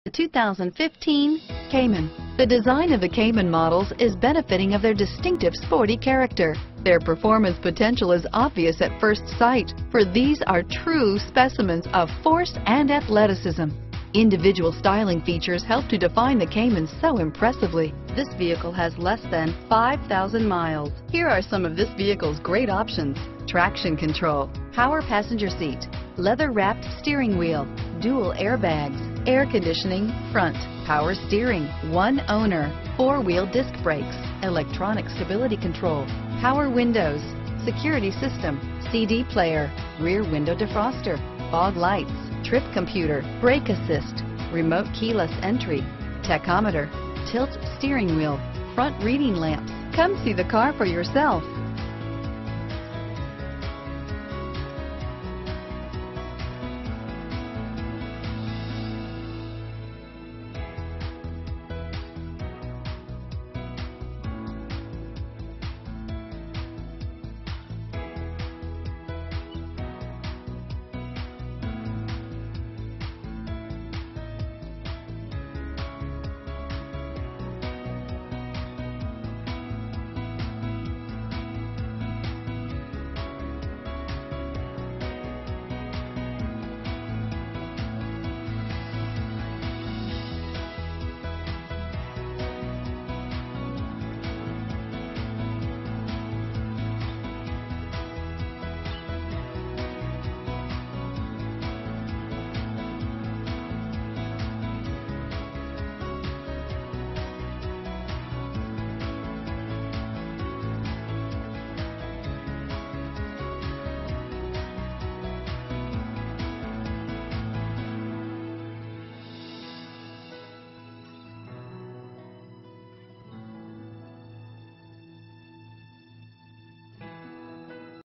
The 2015 Cayman. The design of the Cayman models is benefiting of their distinctive sporty character. Their performance potential is obvious at first sight, for these are true specimens of force and athleticism. Individual styling features help to define the Cayman so impressively. This vehicle has less than 5,000 miles. Here are some of this vehicle's great options: traction control, power passenger seat, leather-wrapped steering wheel, dual airbags, air conditioning front, power steering, one owner, four-wheel disc brakes, electronic stability control, power windows, security system, CD player, rear window defroster, fog lights, trip computer, brake assist, remote keyless entry, tachometer, tilt steering wheel, front reading lamps. Come see the car for yourself.